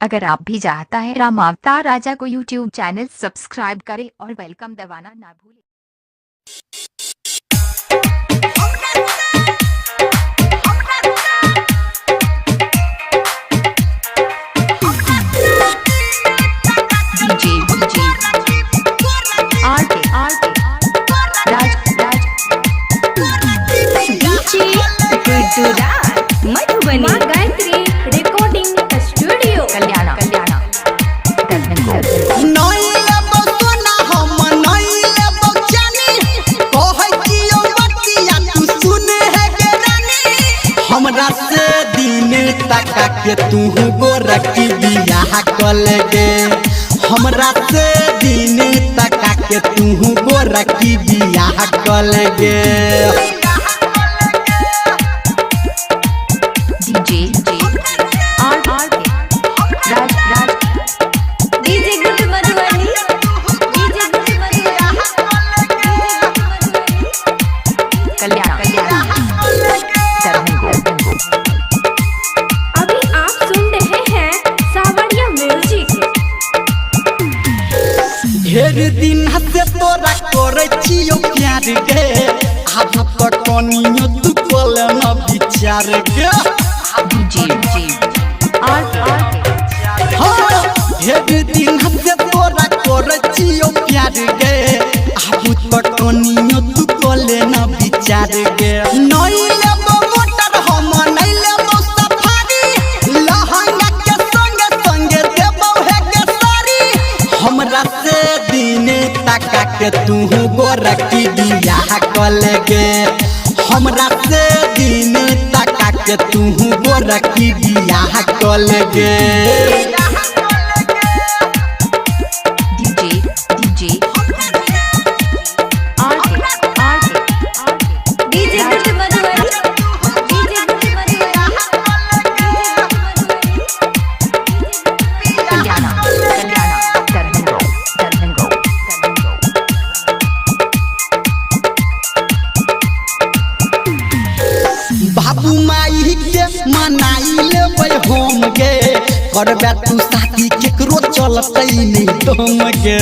अगर आप भी चाहता है राम अवतार राजा को यूट्यूब चैनल सब्सक्राइब करें और वेलकम दबाना ना भूलें। मधुबनी गायत्री रिकॉर्डिंग स्टूडियो कल्याणा हमरा से दिन तक के तू गोरखी बियाह कल गे। हमरा से दिन तक के तू गोरखी बियाह कल गे। अभी आप सुन रहे हैं सावरिया म्यूजिक। ढेर दिन से तोरा करे छियो प्यार गे। अब तो कनियो तू कल न विचार गे। ढेर दिन से तोरा करे छियो प्यार गे। अब तो कनियो तू कल न विचार गे। नहीं लेबो मोटर हम नहीं लेबो सफारी। लहंगा के संगे संगे देबो है के सारी। हमरा से दिन तक के तू गोरखी बियाह कल गे। हमरा से दिन तक के तू गोरखी बियाह कल गे। बाबू माई के मनाई लेबै हम गे। करबे तू शादी केकरो चलतै नहीं तुम गे।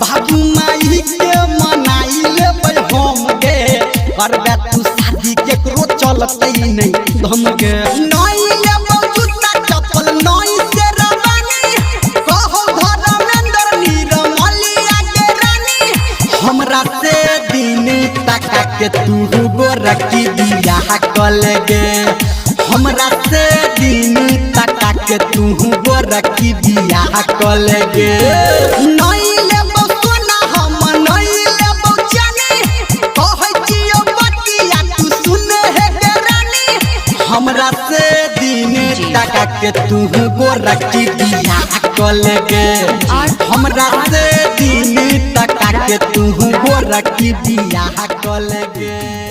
बाबू माई के मनाई लेबै हम गे। करबे तू शादी केकरो चलतै नहीं तुम गे। नहीं लेबो जूता चप्पल नहीं शेरवानी। कहो धर्मेंद्र नीरमलिया के रानी। हमरा से दिन तक के तू गोरखी बियाह कल गे। हमरा से दिन तक के तू गोरखी बियाह कल गे। नहीं लेबो सोना हम नहीं लेबो चानी। कहै छियो बतिया तू सुन है गे रानी। हमरा से दिन तक के तू गोरखी बियाह कल गे। हमरा से दिन तक के तू गोरखी बियाह कल गे।